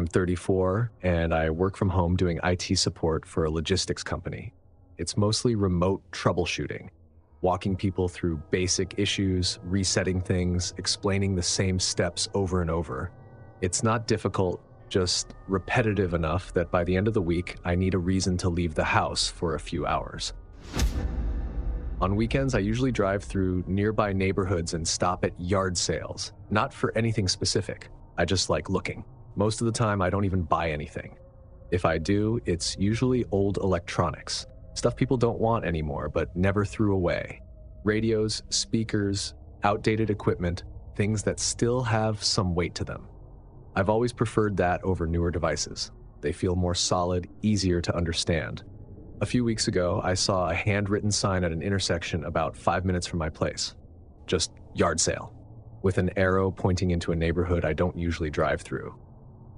I'm 34 and I work from home doing IT support for a logistics company. It's mostly remote troubleshooting, walking people through basic issues, resetting things, explaining the same steps over and over. It's not difficult, just repetitive enough that by the end of the week, I need a reason to leave the house for a few hours. On weekends, I usually drive through nearby neighborhoods and stop at yard sales, not for anything specific. I just like looking. Most of the time, I don't even buy anything. If I do, it's usually old electronics, stuff people don't want anymore but never threw away. Radios, speakers, outdated equipment, things that still have some weight to them. I've always preferred that over newer devices. They feel more solid, easier to understand. A few weeks ago, I saw a handwritten sign at an intersection about 5 minutes from my place. Just yard sale, with an arrow pointing into a neighborhood I don't usually drive through.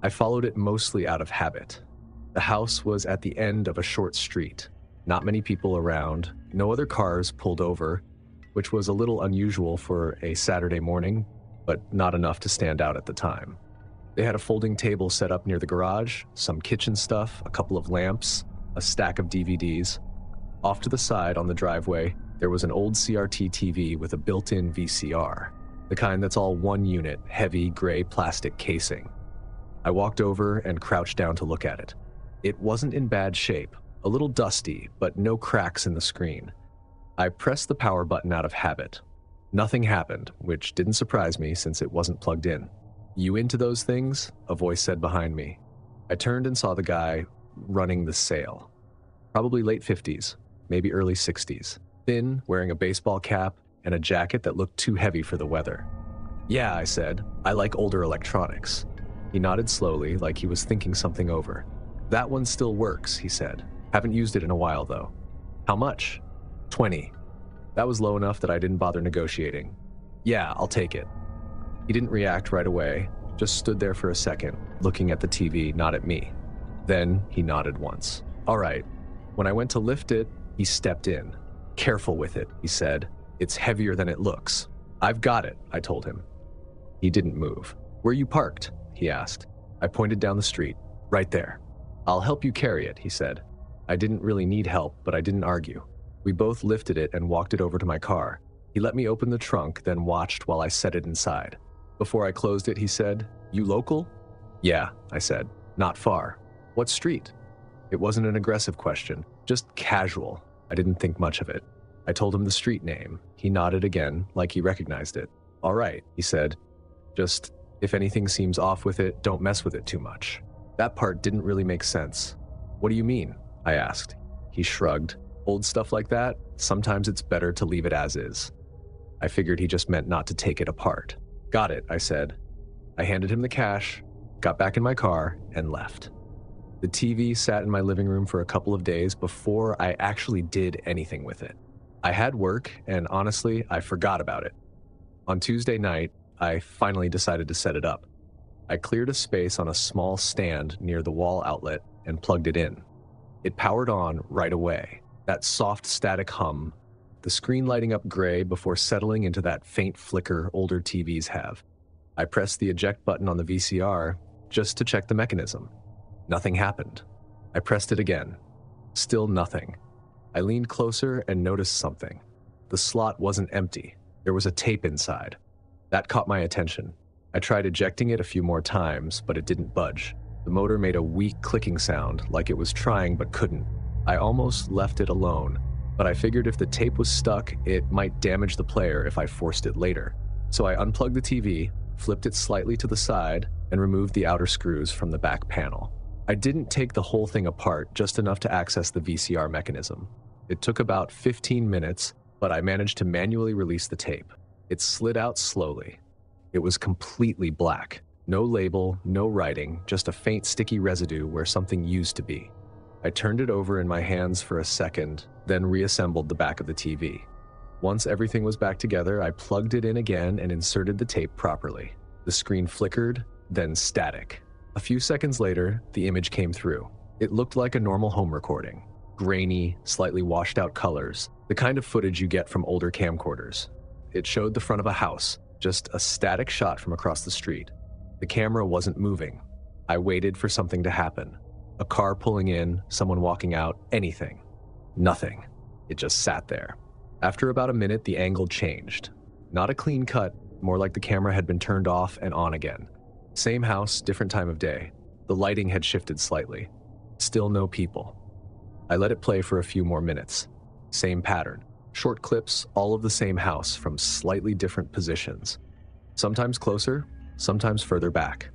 I followed it mostly out of habit. The house was at the end of a short street. Not many people around, no other cars pulled over, which was a little unusual for a Saturday morning, but not enough to stand out at the time. They had a folding table set up near the garage, some kitchen stuff, a couple of lamps, a stack of DVDs. Off to the side on the driveway, there was an old CRT TV with a built-in VCR, the kind that's all one unit, heavy gray plastic casing. I walked over and crouched down to look at it. It wasn't in bad shape, a little dusty, but no cracks in the screen. I pressed the power button out of habit. Nothing happened, which didn't surprise me since it wasn't plugged in. "You into those things?" a voice said behind me. I turned and saw the guy running the sale. Probably late 50s, maybe early 60s. Thin, wearing a baseball cap and a jacket that looked too heavy for the weather. "Yeah," I said, "I like older electronics." He nodded slowly, like he was thinking something over. "That one still works," he said. "Haven't used it in a while, though." "How much?" 20. That was low enough that I didn't bother negotiating. "Yeah, I'll take it." He didn't react right away, just stood there for a second, looking at the TV, not at me. Then he nodded once. "All right." When I went to lift it, he stepped in. "Careful with it," he said. "It's heavier than it looks." "I've got it," I told him. He didn't move. "Where you parked?" he asked. I pointed down the street. "Right there." "I'll help you carry it," he said. I didn't really need help, but I didn't argue. We both lifted it and walked it over to my car. He let me open the trunk, then watched while I set it inside. Before I closed it, he said, "You local?" "Yeah," I said. "Not far." "What street?" It wasn't an aggressive question, just casual. I didn't think much of it. I told him the street name. He nodded again, like he recognized it. "All right," he said. "Just, if anything seems off with it, don't mess with it too much." That part didn't really make sense. "What do you mean?" I asked. He shrugged. "Old stuff like that, sometimes it's better to leave it as is." I figured he just meant not to take it apart. "Got it," I said. I handed him the cash, got back in my car, and left. The TV sat in my living room for a couple of days before I actually did anything with it. I had work, and honestly, I forgot about it. On Tuesday night, I finally decided to set it up. I cleared a space on a small stand near the wall outlet and plugged it in. It powered on right away, that soft static hum, the screen lighting up gray before settling into that faint flicker older TVs have. I pressed the eject button on the VCR just to check the mechanism. Nothing happened. I pressed it again. Still nothing. I leaned closer and noticed something. The slot wasn't empty. There was a tape inside. That caught my attention. I tried ejecting it a few more times, but it didn't budge. The motor made a weak clicking sound, like it was trying but couldn't. I almost left it alone, but I figured if the tape was stuck, it might damage the player if I forced it later. So I unplugged the TV, flipped it slightly to the side, and removed the outer screws from the back panel. I didn't take the whole thing apart, just enough to access the VCR mechanism. It took about 15 minutes, but I managed to manually release the tape. It slid out slowly. It was completely black. No label, no writing, just a faint sticky residue where something used to be. I turned it over in my hands for a second, then reassembled the back of the TV. Once everything was back together, I plugged it in again and inserted the tape properly. The screen flickered, then static. A few seconds later, the image came through. It looked like a normal home recording. Grainy, slightly washed out colors, the kind of footage you get from older camcorders. It showed the front of a house, just a static shot from across the street. The camera wasn't moving. I waited for something to happen. A car pulling in, someone walking out, anything. Nothing. It just sat there. After about a minute, the angle changed. Not a clean cut, more like the camera had been turned off and on again. Same house, different time of day. The lighting had shifted slightly. Still no people. I let it play for a few more minutes. Same pattern. Short clips, all of the same house from slightly different positions. Sometimes closer, sometimes further back.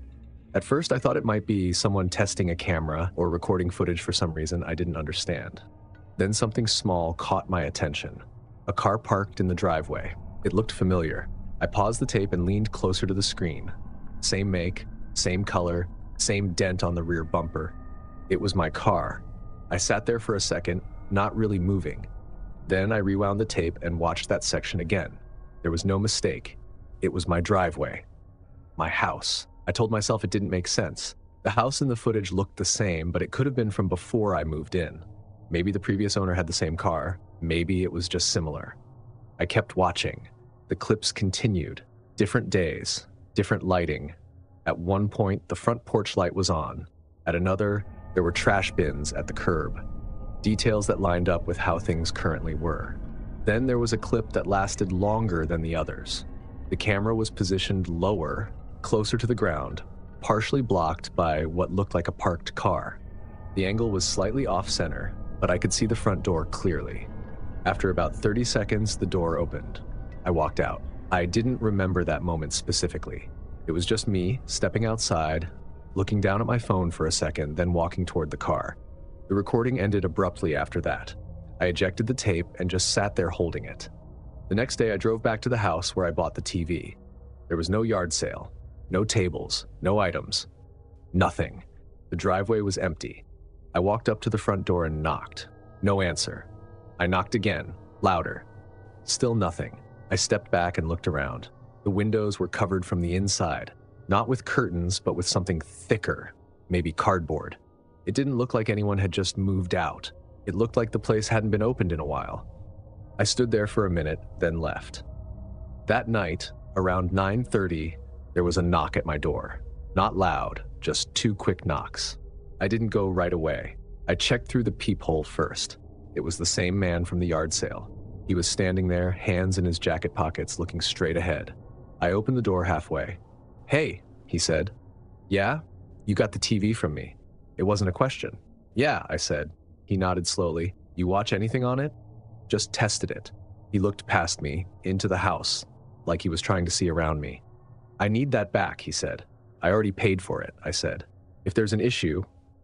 At first, I thought it might be someone testing a camera or recording footage for some reason I didn't understand. Then something small caught my attention. A car parked in the driveway. It looked familiar. I paused the tape and leaned closer to the screen. Same make, same color, same dent on the rear bumper. It was my car. I sat there for a second, not really moving. Then I rewound the tape and watched that section again. There was no mistake. It was my driveway. My house. I told myself it didn't make sense. The house in the footage looked the same, but it could have been from before I moved in. Maybe the previous owner had the same car. Maybe it was just similar. I kept watching. The clips continued. Different days, different lighting. At one point, the front porch light was on. At another, there were trash bins at the curb. Details that lined up with how things currently were. Then there was a clip that lasted longer than the others. The camera was positioned lower, closer to the ground, partially blocked by what looked like a parked car. The angle was slightly off-center, but I could see the front door clearly. After about 30 seconds, the door opened. I walked out. I didn't remember that moment specifically. It was just me stepping outside, looking down at my phone for a second, then walking toward the car. The recording ended abruptly after that. I ejected the tape and just sat there holding it. The next day, I drove back to the house where I bought the TV. There was no yard sale, no tables, no items, nothing. The driveway was empty. I walked up to the front door and knocked. No answer. I knocked again, louder. Still nothing. I stepped back and looked around. The windows were covered from the inside, not with curtains, but with something thicker, maybe cardboard. It didn't look like anyone had just moved out. It looked like the place hadn't been opened in a while. I stood there for a minute, then left. That night, around 9:30, there was a knock at my door. Not loud, just 2 quick knocks. I didn't go right away. I checked through the peephole first. It was the same man from the yard sale. He was standing there, hands in his jacket pockets, looking straight ahead. I opened the door halfway. "Hey," he said. "Yeah? You got the TV from me." It wasn't a question. "Yeah," I said. He nodded slowly. "You watch anything on it?" "Just tested it." He looked past me, into the house, like he was trying to see around me. "I need that back," he said. "I already paid for it," I said. "If there's an issue,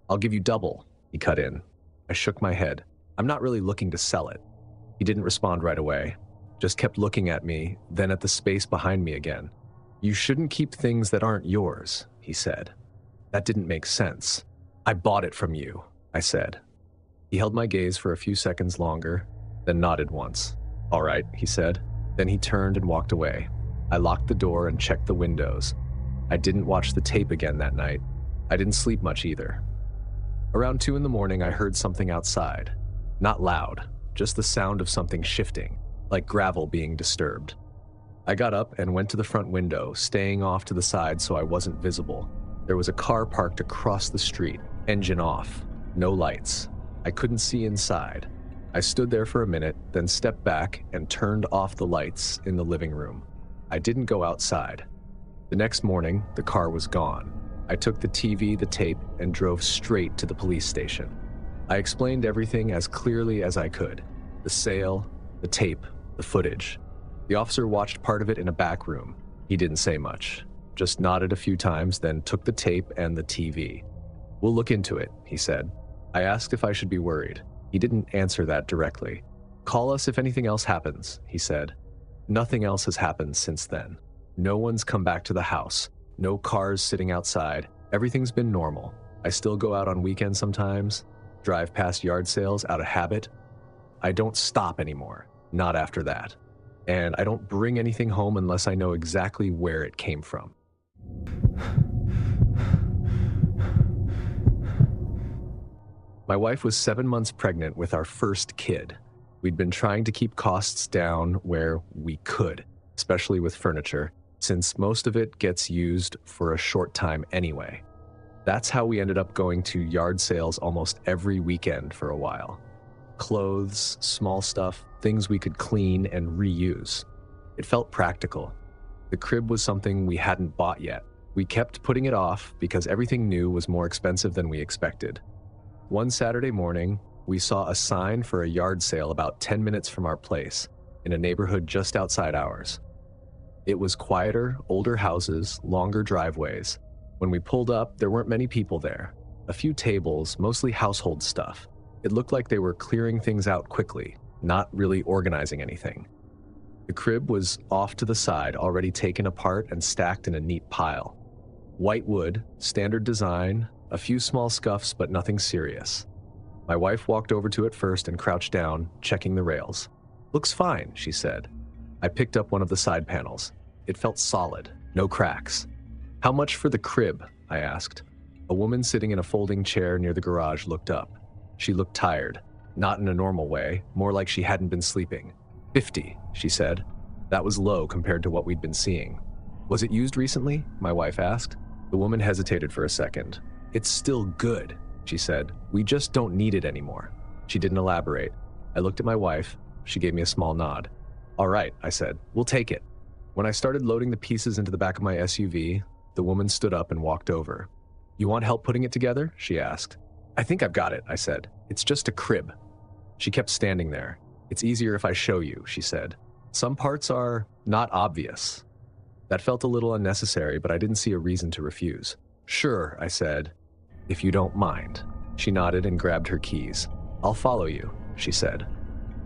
I'll give you double," he cut in. I shook my head. "I'm not really looking to sell it." He didn't respond right away, just kept looking at me, then at the space behind me again. "You shouldn't keep things that aren't yours," he said. That didn't make sense. "I bought it from you," I said. He held my gaze for a few seconds longer, then nodded once. "All right," he said. Then he turned and walked away. I locked the door and checked the windows. I didn't watch the tape again that night. I didn't sleep much either. Around 2 in the morning, I heard something outside. Not loud, just the sound of something shifting, like gravel being disturbed. I got up and went to the front window, staying off to the side so I wasn't visible. There was a car parked across the street, engine off, no lights. I couldn't see inside. I stood there for a minute, then stepped back and turned off the lights in the living room. I didn't go outside. The next morning, the car was gone. I took the TV, the tape, and drove straight to the police station. I explained everything as clearly as I could. The sale, the tape, the footage. The officer watched part of it in a back room. He didn't say much, just nodded a few times, then took the tape and the TV. "We'll look into it," he said. I asked if I should be worried. He didn't answer that directly. "Call us if anything else happens," he said. Nothing else has happened since then. No one's come back to the house. No cars sitting outside. Everything's been normal. I still go out on weekends sometimes, drive past yard sales out of habit. I don't stop anymore, not after that. And I don't bring anything home unless I know exactly where it came from. My wife was 7 months pregnant with our first kid. We'd been trying to keep costs down where we could, especially with furniture, since most of it gets used for a short time anyway. That's how we ended up going to yard sales almost every weekend for a while. Clothes, small stuff, things we could clean and reuse. It felt practical. The crib was something we hadn't bought yet. We kept putting it off because everything new was more expensive than we expected. One Saturday morning, we saw a sign for a yard sale about 10 minutes from our place, in a neighborhood just outside ours. It was quieter, older houses, longer driveways. When we pulled up, there weren't many people there. A few tables, mostly household stuff. It looked like they were clearing things out quickly, not really organizing anything. The crib was off to the side, already taken apart and stacked in a neat pile. White wood, standard design, a few small scuffs, but nothing serious. My wife walked over to it first and crouched down, checking the rails. "Looks fine," she said. I picked up one of the side panels. It felt solid, no cracks. "How much for the crib?" I asked. A woman sitting in a folding chair near the garage looked up. She looked tired, not in a normal way, more like she hadn't been sleeping. "50, she said. That was low compared to what we'd been seeing. "Was it used recently?" my wife asked. The woman hesitated for a second. "It's still good," she said. "We just don't need it anymore." She didn't elaborate. I looked at my wife. She gave me a small nod. "All right," I said. "We'll take it." When I started loading the pieces into the back of my SUV, the woman stood up and walked over. "You want help putting it together?" she asked. "I think I've got it," I said. "It's just a crib." She kept standing there. "It's easier if I show you," she said. "Some parts are not obvious." That felt a little unnecessary, but I didn't see a reason to refuse. "Sure," I said, "if you don't mind." She nodded and grabbed her keys. "I'll follow you," she said.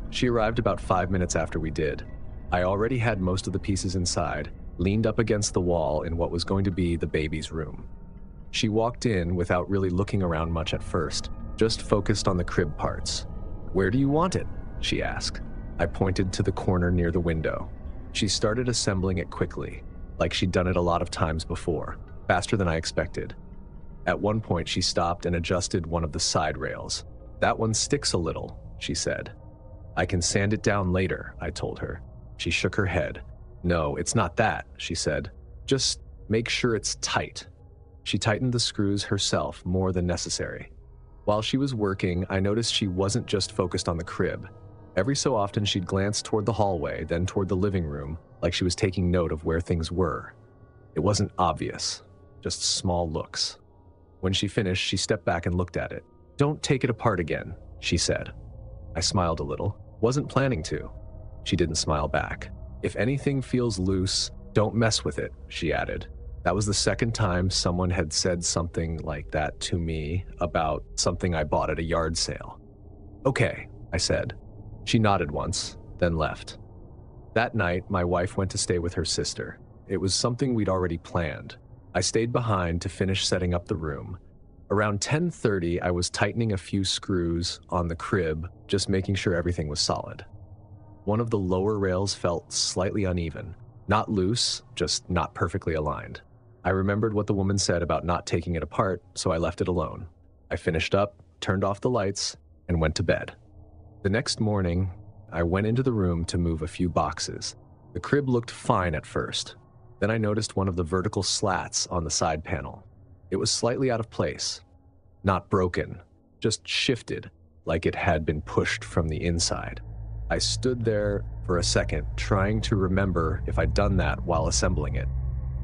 She arrived about 5 minutes after we did. I already had most of the pieces inside, leaned up against the wall in what was going to be the baby's room. She walked in without really looking around much at first, just focused on the crib parts. "Where do you want it?" she asked. I pointed to the corner near the window. She started assembling it quickly, like she'd done it a lot of times before, faster than I expected. At one point, she stopped and adjusted one of the side rails. "That one sticks a little," she said. "I can sand it down later," I told her. She shook her head. "No, it's not that," she said. "Just make sure it's tight." She tightened the screws herself more than necessary. While she was working, I noticed she wasn't just focused on the crib. Every so often, she'd glance toward the hallway, then toward the living room, like she was taking note of where things were. It wasn't obvious, just small looks. When she finished, she stepped back and looked at it. "Don't take it apart again," she said. I smiled a little. "Wasn't planning to." She didn't smile back. "If anything feels loose, don't mess with it," she added. That was the second time someone had said something like that to me about something I bought at a yard sale. "Okay," I said. She nodded once, then left. That night, my wife went to stay with her sister. It was something we'd already planned. I stayed behind to finish setting up the room. Around 10:30, I was tightening a few screws on the crib, just making sure everything was solid. One of the lower rails felt slightly uneven. Not loose, just not perfectly aligned. I remembered what the woman said about not taking it apart, so I left it alone. I finished up, turned off the lights, and went to bed. The next morning, I went into the room to move a few boxes. The crib looked fine at first. Then I noticed one of the vertical slats on the side panel. It was slightly out of place. Not broken, just shifted, like it had been pushed from the inside. I stood there for a second, trying to remember if I'd done that while assembling it.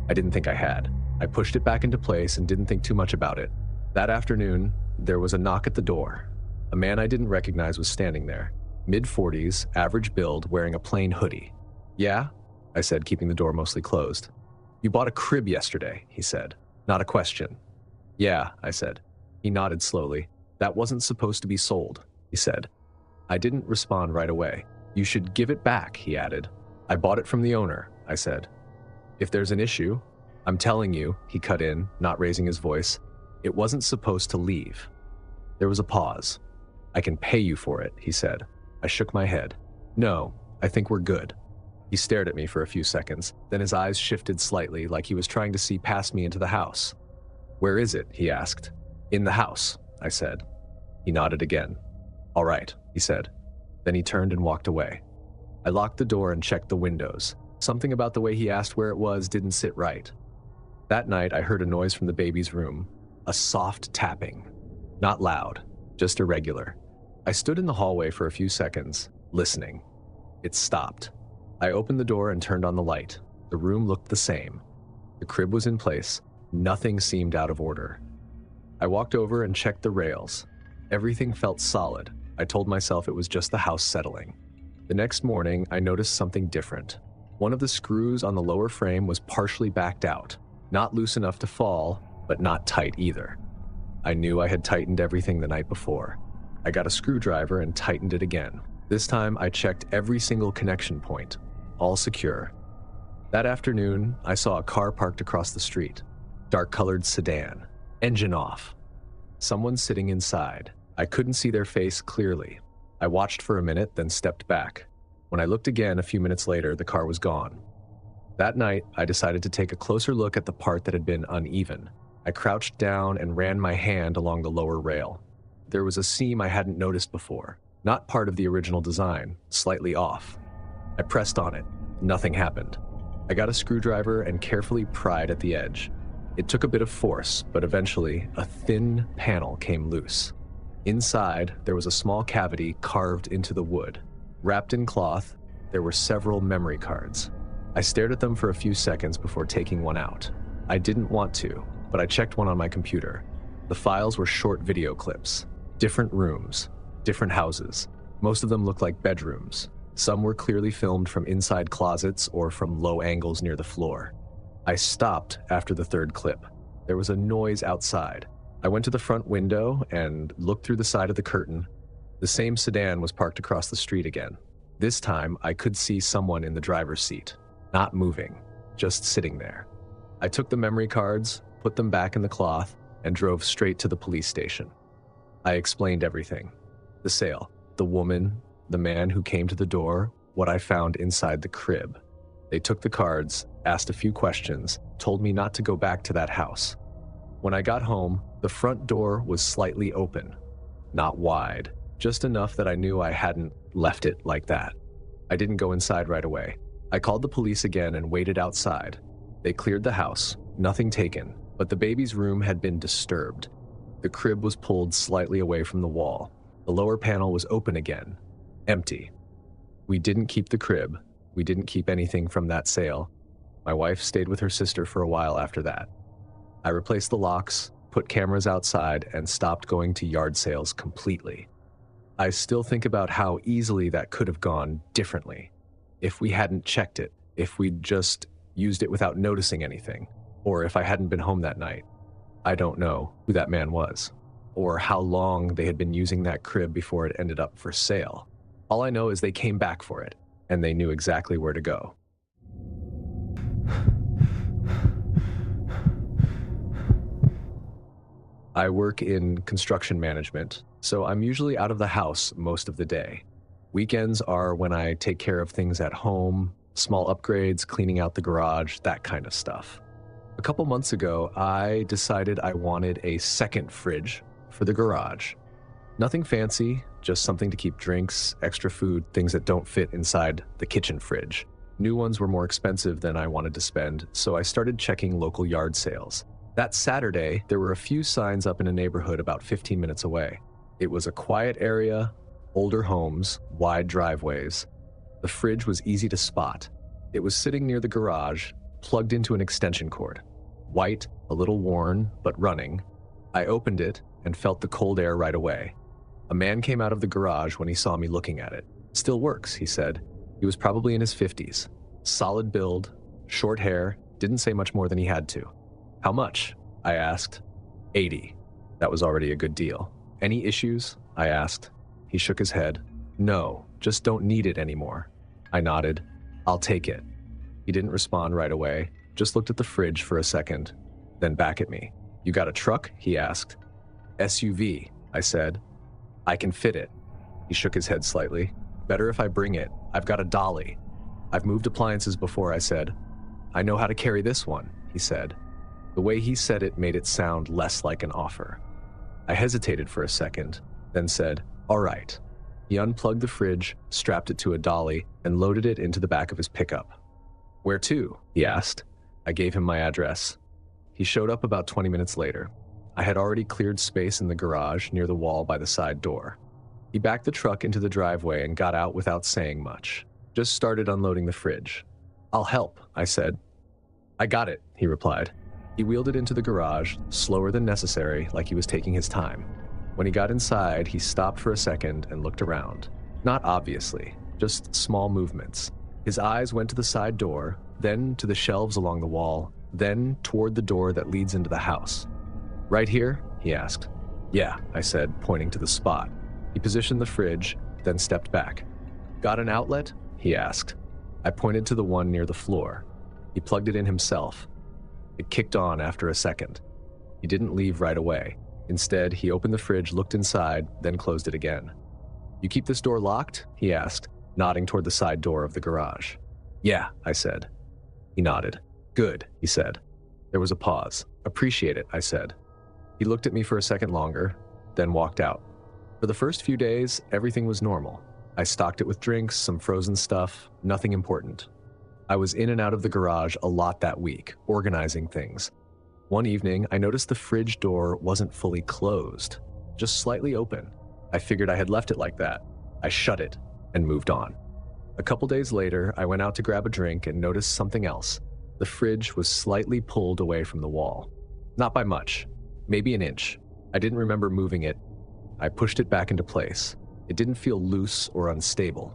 I didn't think I had. I pushed it back into place and didn't think too much about it. That afternoon, there was a knock at the door. A man I didn't recognize was standing there, mid-40s, average build, wearing a plain hoodie. "Yeah?" I said, keeping the door mostly closed. "You bought a crib yesterday," he said. Not a question. "Yeah," I said. He nodded slowly. "That wasn't supposed to be sold," he said. I didn't respond right away. "You should give it back," he added. "I bought it from the owner," I said. "If there's an issue, I'm telling you," he cut in, not raising his voice. "It wasn't supposed to leave." There was a pause. "I can pay you for it," he said. I shook my head. "No, I think we're good." He stared at me for a few seconds, then his eyes shifted slightly, like he was trying to see past me into the house. "Where is it?" he asked. "In the house," I said. He nodded again. "All right," he said. Then he turned and walked away. I locked the door and checked the windows. Something about the way he asked where it was didn't sit right. That night, I heard a noise from the baby's room. A soft tapping. Not loud, just irregular. I stood in the hallway for a few seconds, listening. It stopped. I opened the door and turned on the light. The room looked the same. The crib was in place. Nothing seemed out of order. I walked over and checked the rails. Everything felt solid. I told myself it was just the house settling. The next morning, I noticed something different. One of the screws on the lower frame was partially backed out. Not loose enough to fall, but not tight either. I knew I had tightened everything the night before. I got a screwdriver and tightened it again. This time, I checked every single connection point. All secure. That afternoon, I saw a car parked across the street. Dark-colored sedan. Engine off. Someone sitting inside. I couldn't see their face clearly. I watched for a minute, then stepped back. When I looked again a few minutes later, the car was gone. That night, I decided to take a closer look at the part that had been uneven. I crouched down and ran my hand along the lower rail. There was a seam I hadn't noticed before. Not part of the original design, slightly off. I pressed on it. Nothing happened. I got a screwdriver and carefully pried at the edge. It took a bit of force, but eventually, a thin panel came loose. Inside, there was a small cavity carved into the wood. Wrapped in cloth, there were several memory cards. I stared at them for a few seconds before taking one out. I didn't want to, but I checked one on my computer. The files were short video clips. Different rooms, different houses. Most of them looked like bedrooms. Some were clearly filmed from inside closets or from low angles near the floor. I stopped after the third clip. There was a noise outside. I went to the front window and looked through the side of the curtain. The same sedan was parked across the street again. This time, I could see someone in the driver's seat, not moving, just sitting there. I took the memory cards, put them back in the cloth, and drove straight to the police station. I explained everything. The sale, the woman, the man who came to the door, what I found inside the crib. They took the cards, asked a few questions, told me not to go back to that house. When I got home, the front door was slightly open. Not wide, just enough that I knew I hadn't left it like that. I didn't go inside right away. I called the police again and waited outside. They cleared the house, nothing taken, but the baby's room had been disturbed. The crib was pulled slightly away from the wall. The lower panel was open again, empty. We didn't keep the crib. We didn't keep anything from that sale. My wife stayed with her sister for a while after that. I replaced the locks, put cameras outside, and stopped going to yard sales completely. I still think about how easily that could have gone differently. If we hadn't checked it, if we'd just used it without noticing anything, or if I hadn't been home that night. I don't know who that man was, or how long they had been using that crib before it ended up for sale. All I know is they came back for it, and they knew exactly where to go. I work in construction management, so I'm usually out of the house most of the day. Weekends are when I take care of things at home, small upgrades, cleaning out the garage, that kind of stuff. A couple months ago, I decided I wanted a second fridge for the garage. Nothing fancy, just something to keep drinks, extra food, things that don't fit inside the kitchen fridge. New ones were more expensive than I wanted to spend, so I started checking local yard sales. That Saturday, there were a few signs up in a neighborhood about 15 minutes away. It was a quiet area, older homes, wide driveways. The fridge was easy to spot. It was sitting near the garage, plugged into an extension cord. White, a little worn, but running. I opened it and felt the cold air right away. A man came out of the garage when he saw me looking at it. "Still works," he said. He was probably in his 50s. Solid build, short hair, didn't say much more than he had to. "How much?" I asked. $80. That was already a good deal. "Any issues?" I asked. He shook his head. "No, just don't need it anymore." I nodded. "I'll take it." He didn't respond right away, just looked at the fridge for a second, then back at me. "You got a truck?" he asked. "SUV," I said. "I can fit it." He shook his head slightly. "Better if I bring it. I've got a dolly." "I've moved appliances before," I said. "I know how to carry this one," he said. The way he said it made it sound less like an offer. I hesitated for a second, then said, "All right." He unplugged the fridge, strapped it to a dolly, and loaded it into the back of his pickup. "Where to?" he asked. I gave him my address. He showed up about 20 minutes later. I had already cleared space in the garage near the wall by the side door. He backed the truck into the driveway and got out without saying much. Just started unloading the fridge. "I'll help," I said. "I got it," he replied. He wheeled it into the garage, slower than necessary, like he was taking his time. When he got inside, he stopped for a second and looked around. Not obviously, just small movements. His eyes went to the side door, then to the shelves along the wall, then toward the door that leads into the house. "Right here?" he asked. "Yeah," I said, pointing to the spot. He positioned the fridge, then stepped back. "Got an outlet?" he asked. I pointed to the one near the floor. He plugged it in himself. It kicked on after a second. He didn't leave right away. Instead, he opened the fridge, looked inside, then closed it again. "You keep this door locked?" he asked, nodding toward the side door of the garage. "Yeah," I said. He nodded. "Good," he said. There was a pause. "Appreciate it," I said. He looked at me for a second longer, then walked out. For the first few days, everything was normal. I stocked it with drinks, some frozen stuff, nothing important. I was in and out of the garage a lot that week, organizing things. One evening, I noticed the fridge door wasn't fully closed, just slightly open. I figured I had left it like that. I shut it and moved on. A couple days later, I went out to grab a drink and noticed something else. The fridge was slightly pulled away from the wall. Not by much, maybe an inch. I didn't remember moving it. I pushed it back into place. It didn't feel loose or unstable.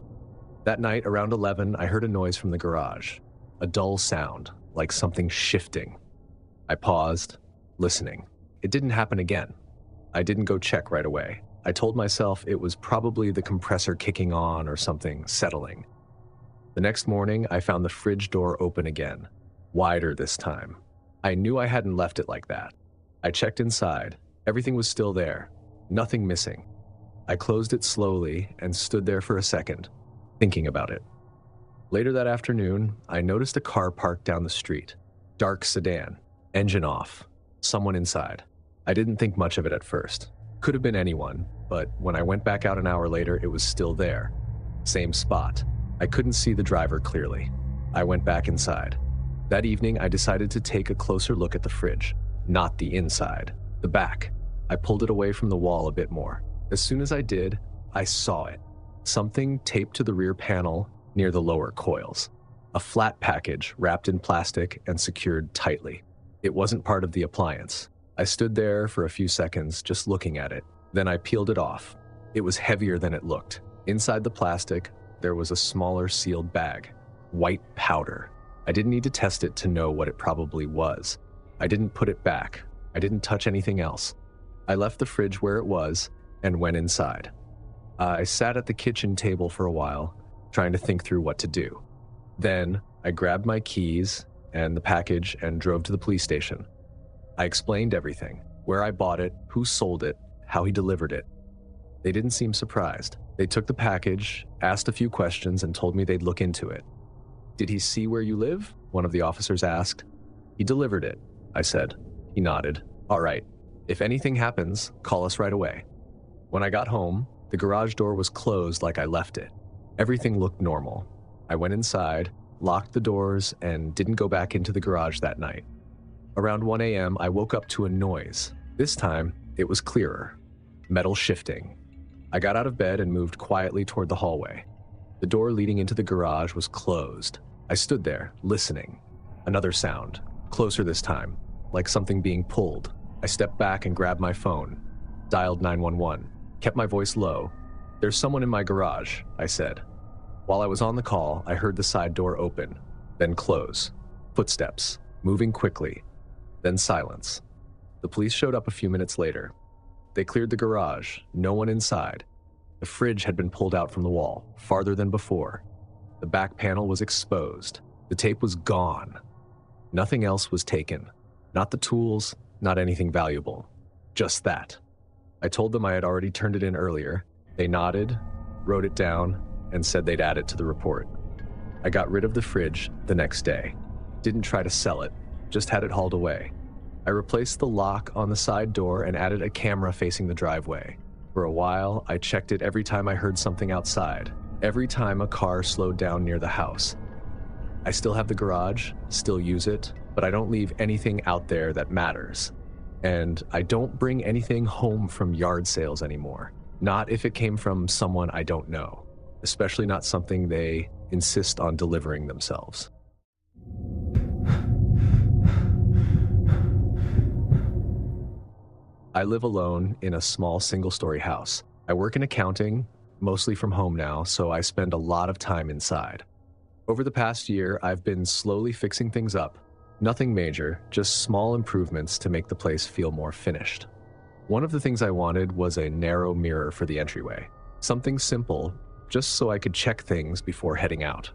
That night, around 11, I heard a noise from the garage. A dull sound, like something shifting. I paused, listening. It didn't happen again. I didn't go check right away. I told myself it was probably the compressor kicking on or something settling. The next morning, I found the fridge door open again, wider this time. I knew I hadn't left it like that. I checked inside. Everything was still there, nothing missing. I closed it slowly and stood there for a second, thinking about it. Later that afternoon, I noticed a car parked down the street. Dark sedan, engine off, someone inside. I didn't think much of it at first. Could have been anyone, but when I went back out an hour later, it was still there. Same spot. I couldn't see the driver clearly. I went back inside. That evening, I decided to take a closer look at the fridge. Not the inside, the back. I pulled it away from the wall a bit more. As soon as I did, I saw it. Something taped to the rear panel near the lower coils. A flat package wrapped in plastic and secured tightly. It wasn't part of the appliance. I stood there for a few seconds just looking at it. Then I peeled it off. It was heavier than it looked. Inside the plastic, there was a smaller sealed bag. White powder. I didn't need to test it to know what it probably was. I didn't put it back. I didn't touch anything else. I left the fridge where it was and went inside. I sat at the kitchen table for a while, trying to think through what to do. Then I grabbed my keys and the package and drove to the police station. I explained everything, where I bought it, who sold it, how he delivered it. They didn't seem surprised. They took the package, asked a few questions, and told me they'd look into it. "Did he see where you live?" one of the officers asked. "He delivered it," I said. He nodded. "All right. If anything happens, call us right away." When I got home, the garage door was closed like I left it. Everything looked normal. I went inside, locked the doors, and didn't go back into the garage that night. Around 1 a.m., I woke up to a noise. This time, it was clearer. Metal shifting. I got out of bed and moved quietly toward the hallway. The door leading into the garage was closed. I stood there, listening. Another sound, closer this time, like something being pulled. I stepped back and grabbed my phone, dialed 911, kept my voice low. "There's someone in my garage," I said. While I was on the call, I heard the side door open, then close. Footsteps, moving quickly, then silence. The police showed up a few minutes later. They cleared the garage, no one inside. The fridge had been pulled out from the wall, farther than before. The back panel was exposed. The tape was gone. Nothing else was taken. Not the tools, not anything valuable. Just that. I told them I had already turned it in earlier. They nodded, wrote it down, and said they'd add it to the report. I got rid of the fridge the next day. Didn't try to sell it, just had it hauled away. I replaced the lock on the side door and added a camera facing the driveway. For a while, I checked it every time I heard something outside, every time a car slowed down near the house. I still have the garage, still use it, but I don't leave anything out there that matters. And I don't bring anything home from yard sales anymore. Not if it came from someone I don't know, especially not something they insist on delivering themselves. I live alone in a small single-story house. I work in accounting, mostly from home now, so I spend a lot of time inside. Over the past year, I've been slowly fixing things up. Nothing major, just small improvements to make the place feel more finished. One of the things I wanted was a narrow mirror for the entryway. Something simple, just so I could check things before heading out.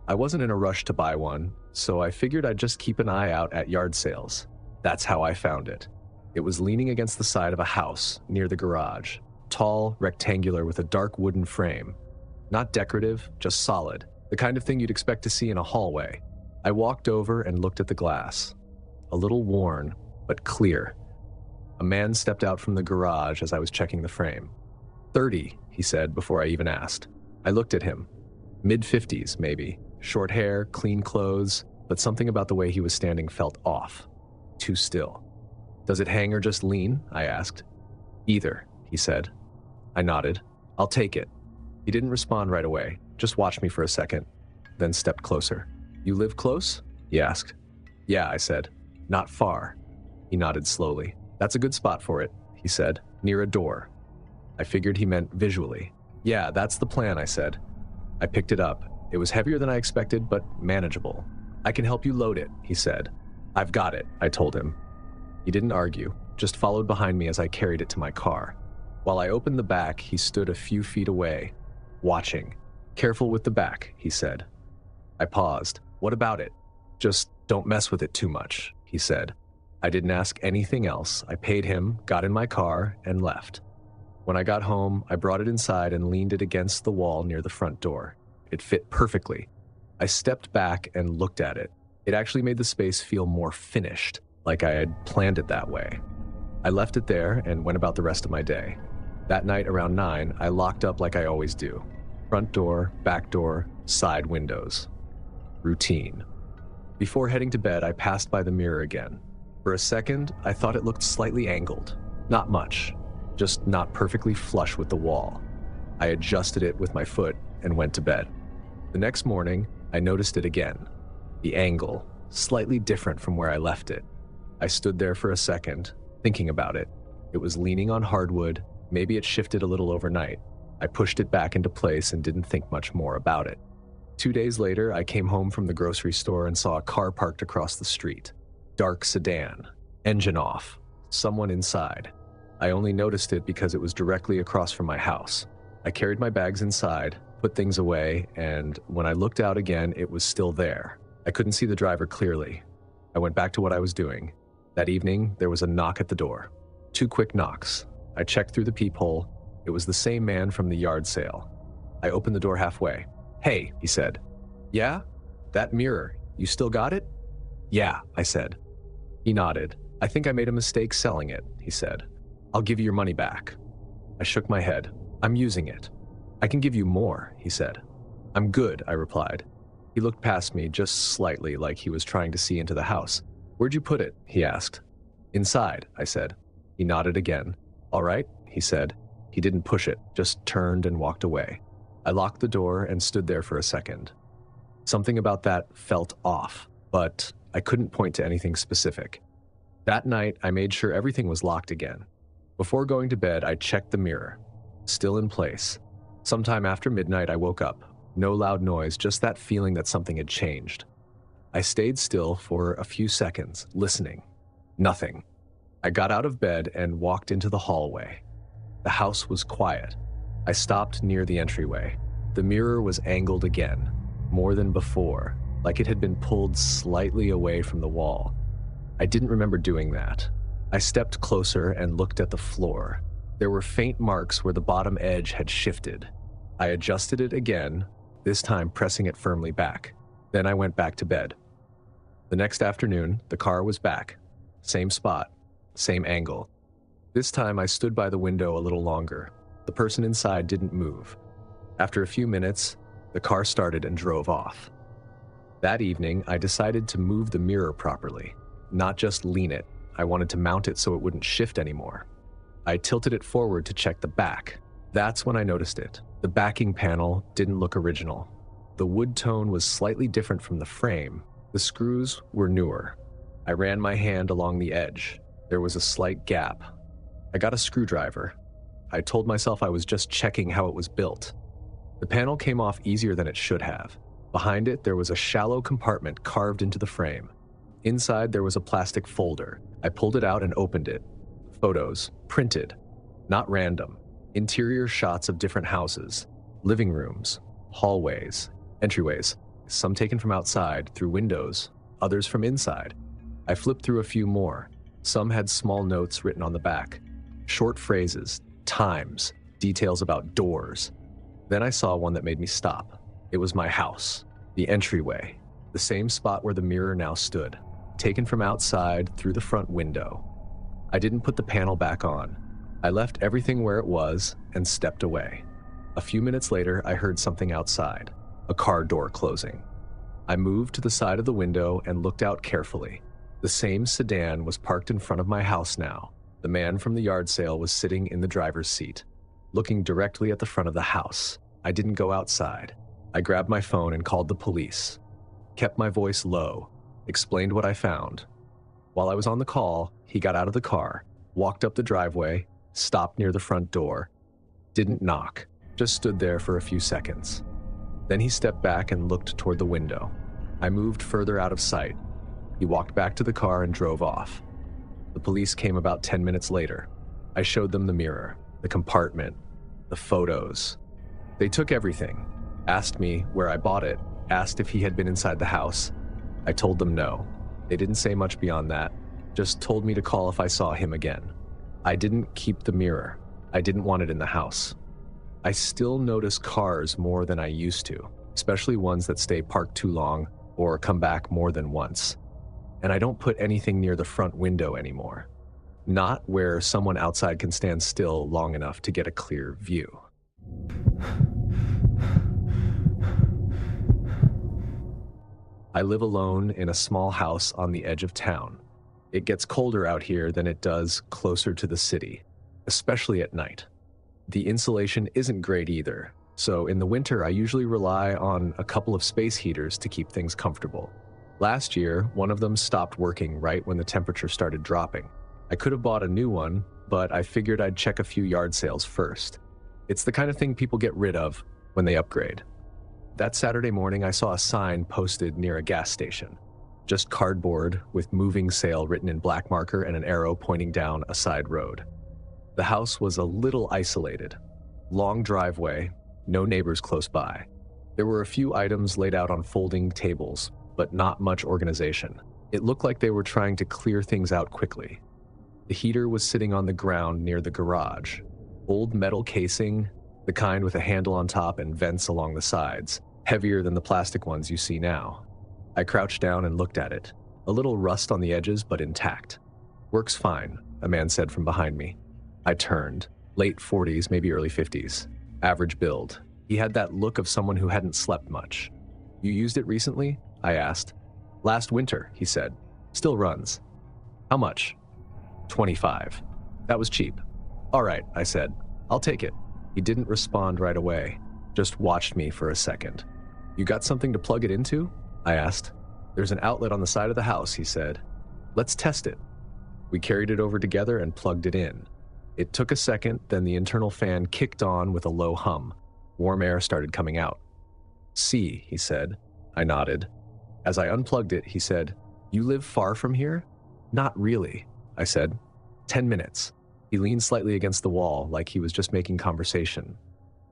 I wasn't in a rush to buy one, so I figured I'd just keep an eye out at yard sales. That's how I found it. It was leaning against the side of a house near the garage. Tall, rectangular with a dark wooden frame. Not decorative, just solid. The kind of thing you'd expect to see in a hallway. I walked over and looked at the glass. A little worn, but clear. A man stepped out from the garage as I was checking the frame. 30, he said before I even asked. I looked at him. Mid-50s, maybe. Short hair, clean clothes, but something about the way he was standing felt off. Too still. Does it hang or just lean? I asked. Either, he said. I nodded. I'll take it. He didn't respond right away, just watched me for a second, then stepped closer. You live close? He asked. Yeah, I said. Not far. He nodded slowly. That's a good spot for it, he said, near a door. I figured he meant visually. Yeah, that's the plan, I said. I picked it up. It was heavier than I expected, but manageable. I can help you load it, he said. I've got it, I told him. He didn't argue, just followed behind me as I carried it to my car. While I opened the back, he stood a few feet away, watching. Careful with the back, he said. I paused. What about it? Just don't mess with it too much, he said. I didn't ask anything else. I paid him, got in my car, and left. When I got home, I brought it inside and leaned it against the wall near the front door. It fit perfectly. I stepped back and looked at it. It actually made the space feel more finished, like I had planned it that way. I left it there and went about the rest of my day. That night around 9, I locked up like I always do. Front door, back door, side windows. Routine. Before heading to bed, I passed by the mirror again. For a second, I thought it looked slightly angled. Not much, just not perfectly flush with the wall. I adjusted it with my foot and went to bed. The next morning, I noticed it again. The angle, slightly different from where I left it. I stood there for a second, thinking about it. It was leaning on hardwood. Maybe it shifted a little overnight. I pushed it back into place and didn't think much more about it. 2 days later, I came home from the grocery store and saw a car parked across the street. Dark sedan, engine off, someone inside. I only noticed it because it was directly across from my house. I carried my bags inside, put things away, and when I looked out again, it was still there. I couldn't see the driver clearly. I went back to what I was doing. That evening, there was a knock at the door. 2 quick knocks. I checked through the peephole. It was the same man from the yard sale. I opened the door halfway. Hey, he said. Yeah? That mirror, you still got it? Yeah, I said. He nodded. I think I made a mistake selling it, he said. I'll give you your money back. I shook my head. I'm using it. I can give you more, he said. I'm good, I replied. He looked past me just slightly like he was trying to see into the house. Where'd you put it? He asked. Inside, I said. He nodded again. All right, he said. He didn't push it, just turned and walked away. I locked the door and stood there for a second. Something about that felt off, but I couldn't point to anything specific. That night, I made sure everything was locked again. Before going to bed, I checked the mirror. Still in place. Sometime after midnight, I woke up. No loud noise, just that feeling that something had changed. I stayed still for a few seconds, listening. Nothing. I got out of bed and walked into the hallway. The house was quiet. I stopped near the entryway. The mirror was angled again, more than before, like it had been pulled slightly away from the wall. I didn't remember doing that. I stepped closer and looked at the floor. There were faint marks where the bottom edge had shifted. I adjusted it again, this time pressing it firmly back. Then I went back to bed. The next afternoon, the car was back. Same spot, same angle. This time I stood by the window a little longer. The person inside didn't move. After a few minutes, the car started and drove off. That evening, I decided to move the mirror properly, not just lean it. I wanted to mount it so it wouldn't shift anymore. I tilted it forward to check the back. That's when I noticed it. The backing panel didn't look original. The wood tone was slightly different from the frame. The screws were newer. I ran my hand along the edge. There was a slight gap. I got a screwdriver. I told myself I was just checking how it was built. The panel came off easier than it should have. Behind it, there was a shallow compartment carved into the frame. Inside, there was a plastic folder. I pulled it out and opened it. Photos, printed, not random. Interior shots of different houses, living rooms, hallways, entryways, some taken from outside through windows, others from inside. I flipped through a few more. Some had small notes written on the back, short phrases, times, details about doors. Then I saw one that made me stop. It was my house, the entryway, the same spot where the mirror now stood, taken from outside through the front window. I didn't put the panel back on. I left everything where it was and stepped away. A few minutes later, I heard something outside, a car door closing. I moved to the side of the window and looked out carefully. The same sedan was parked in front of my house now. The man from the yard sale was sitting in the driver's seat, looking directly at the front of the house. I didn't go outside. I grabbed my phone and called the police, kept my voice low, explained what I found. While I was on the call, he got out of the car, walked up the driveway, stopped near the front door, didn't knock, just stood there for a few seconds. Then he stepped back and looked toward the window. I moved further out of sight. He walked back to the car and drove off. The police came about 10 minutes later. I showed them the mirror, the compartment, the photos. They took everything, asked me where I bought it, asked if he had been inside the house. I told them no. They didn't say much beyond that, just told me to call if I saw him again. I didn't keep the mirror. I didn't want it in the house. I still notice cars more than I used to, especially ones that stay parked too long or come back more than once. And I don't put anything near the front window anymore. Not where someone outside can stand still long enough to get a clear view. I live alone in a small house on the edge of town. It gets colder out here than it does closer to the city, especially at night. The insulation isn't great either, so in the winter I usually rely on a couple of space heaters to keep things comfortable. Last year, one of them stopped working right when the temperature started dropping. I could have bought a new one, but I figured I'd check a few yard sales first. It's the kind of thing people get rid of when they upgrade. That Saturday morning, I saw a sign posted near a gas station. Just cardboard with moving sale written in black marker and an arrow pointing down a side road. The house was a little isolated. Long driveway, no neighbors close by. There were a few items laid out on folding tables, but not much organization. It looked like they were trying to clear things out quickly. The heater was sitting on the ground near the garage. Old metal casing, the kind with a handle on top and vents along the sides, heavier than the plastic ones you see now. I crouched down and looked at it. A little rust on the edges, but intact. "Works fine," a man said from behind me. I turned. Late 40s, maybe early 50s. Average build. He had that look of someone who hadn't slept much. "You used it recently?" I asked. "Last winter," he said. "Still runs." "How much?" $25. "That was cheap." "All right," I said. "I'll take it." He didn't respond right away, just watched me for a second. "You got something to plug it into?" I asked. "There's an outlet on the side of the house," he said. "Let's test it." We carried it over together and plugged it in. It took a second, then the internal fan kicked on with a low hum. Warm air started coming out. "See," he said. I nodded. As I unplugged it, he said, "You live far from here?" "Not really," I said. 10 minutes. He leaned slightly against the wall, like he was just making conversation.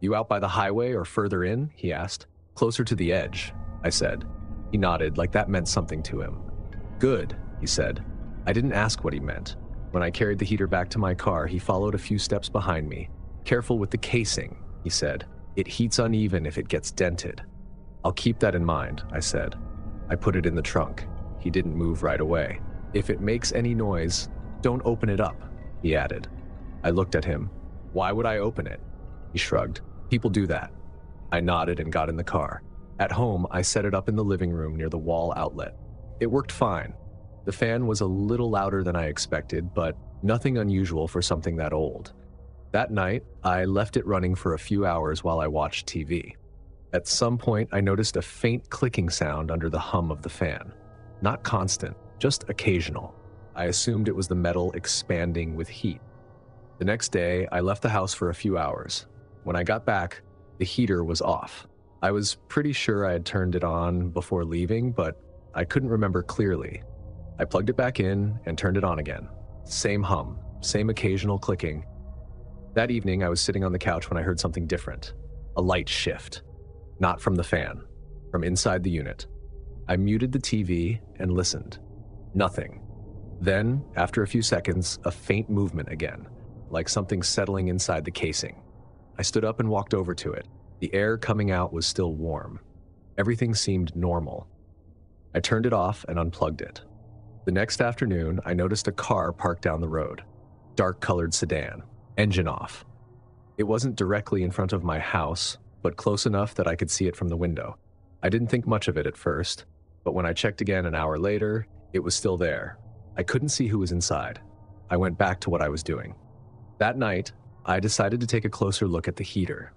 "You out by the highway or further in?" he asked. "Closer to the edge," I said. He nodded, like that meant something to him. "Good," he said. I didn't ask what he meant. When I carried the heater back to my car, he followed a few steps behind me. "Careful with the casing," he said. "It heats uneven if it gets dented." "I'll keep that in mind," I said. I put it in the trunk. He didn't move right away. "If it makes any noise, don't open it up," he added. I looked at him. "Why would I open it?" He shrugged. "People do that." I nodded and got in the car. At home, I set it up in the living room near the wall outlet. It worked fine. The fan was a little louder than I expected, but nothing unusual for something that old. That night, I left it running for a few hours while I watched TV. At some point, I noticed a faint clicking sound under the hum of the fan. Not constant, just occasional. I assumed it was the metal expanding with heat. The next day, I left the house for a few hours. When I got back, the heater was off. I was pretty sure I had turned it on before leaving, but I couldn't remember clearly. I plugged it back in and turned it on again. Same hum, same occasional clicking. That evening, I was sitting on the couch when I heard something different. A light shift. Not from the fan, from inside the unit. I muted the TV and listened. Nothing. Then, after a few seconds, a faint movement again, like something settling inside the casing. I stood up and walked over to it. The air coming out was still warm. Everything seemed normal. I turned it off and unplugged it. The next afternoon, I noticed a car parked down the road. Dark-colored sedan, engine off. It wasn't directly in front of my house, but close enough that I could see it from the window. I didn't think much of it at first, but when I checked again an hour later, it was still there. I couldn't see who was inside. I went back to what I was doing. That night, I decided to take a closer look at the heater.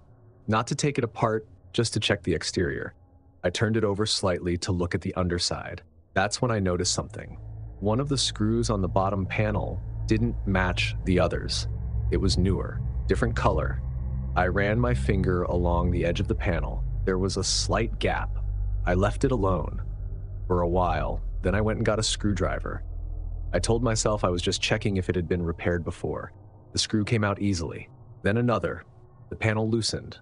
Not to take it apart, just to check the exterior. I turned it over slightly to look at the underside. That's when I noticed something. One of the screws on the bottom panel didn't match the others. It was newer, different color. I ran my finger along the edge of the panel. There was a slight gap. I left it alone for a while, then I went and got a screwdriver. I told myself I was just checking if it had been repaired before. The screw came out easily. Then another. The panel loosened.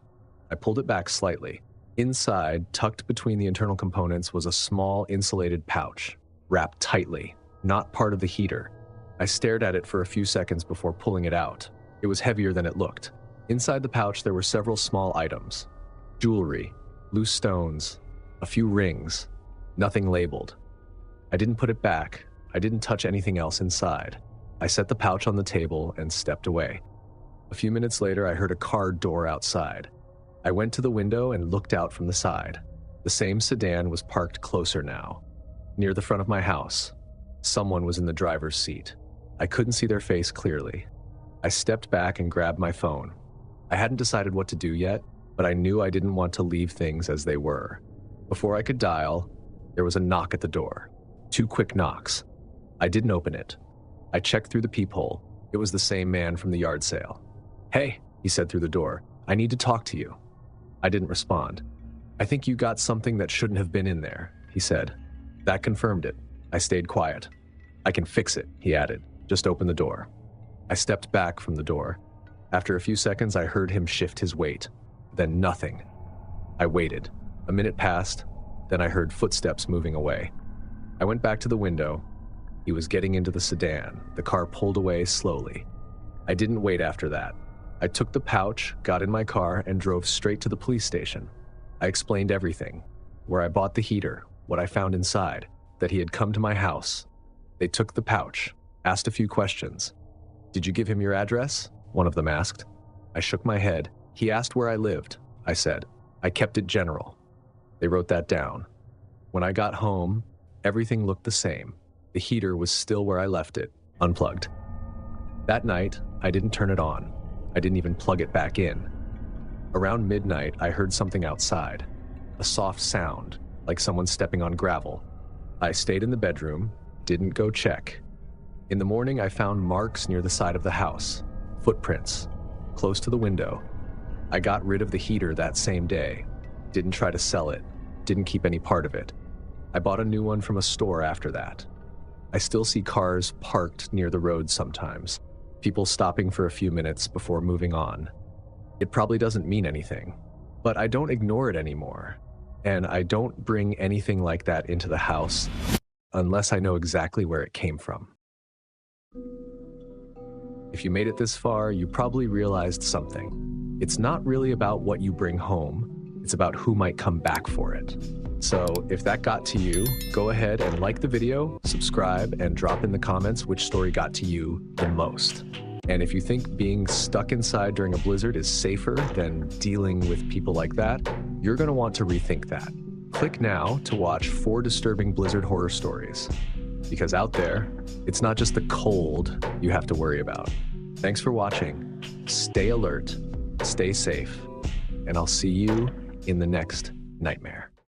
I pulled it back slightly. Inside, tucked between the internal components, was a small insulated pouch, wrapped tightly, not part of the heater. I stared at it for a few seconds before pulling it out. It was heavier than it looked. Inside the pouch, there were several small items. Jewelry, loose stones, a few rings, nothing labeled. I didn't put it back. I didn't touch anything else inside. I set the pouch on the table and stepped away. A few minutes later, I heard a car door outside. I went to the window and looked out from the side. The same sedan was parked closer now, near the front of my house. Someone was in the driver's seat. I couldn't see their face clearly. I stepped back and grabbed my phone. I hadn't decided what to do yet, but I knew I didn't want to leave things as they were. Before I could dial, there was a knock at the door. 2 quick knocks. I didn't open it. I checked through the peephole. It was the same man from the yard sale. "Hey," he said through the door, "I need to talk to you." I didn't respond. "I think you got something that shouldn't have been in there," he said. That confirmed it. I stayed quiet. "I can fix it," he added. "Just open the door." I stepped back from the door. After a few seconds, I heard him shift his weight. Then nothing. I waited. A minute passed. Then I heard footsteps moving away. I went back to the window. He was getting into the sedan. The car pulled away slowly. I didn't wait after that. I took the pouch, got in my car, and drove straight to the police station. I explained everything. Where I bought the heater, what I found inside, that he had come to my house. They took the pouch, asked a few questions. "Did you give him your address?" one of them asked. I shook my head. "He asked where I lived," I said. "I kept it general." They wrote that down. When I got home, everything looked the same. The heater was still where I left it, unplugged. That night, I didn't turn it on. I didn't even plug it back in. Around midnight, I heard something outside. A soft sound, like someone stepping on gravel. I stayed in the bedroom, didn't go check. In the morning, I found marks near the side of the house. Footprints, close to the window. I got rid of the heater that same day. Didn't try to sell it. Didn't keep any part of it. I bought a new one from a store after that. I still see cars parked near the road sometimes. People stopping for a few minutes before moving on. It probably doesn't mean anything, but I don't ignore it anymore. And I don't bring anything like that into the house unless I know exactly where it came from. If you made it this far, you probably realized something. It's not really about what you bring home, it's about who might come back for it. So if that got to you, go ahead and like the video, subscribe, and drop in the comments which story got to you the most. And if you think being stuck inside during a blizzard is safer than dealing with people like that, you're going to want to rethink that. Click now to watch 4 disturbing blizzard horror stories. Because out there, it's not just the cold you have to worry about. Thanks for watching. Stay alert, stay safe, and I'll see you in the next nightmare.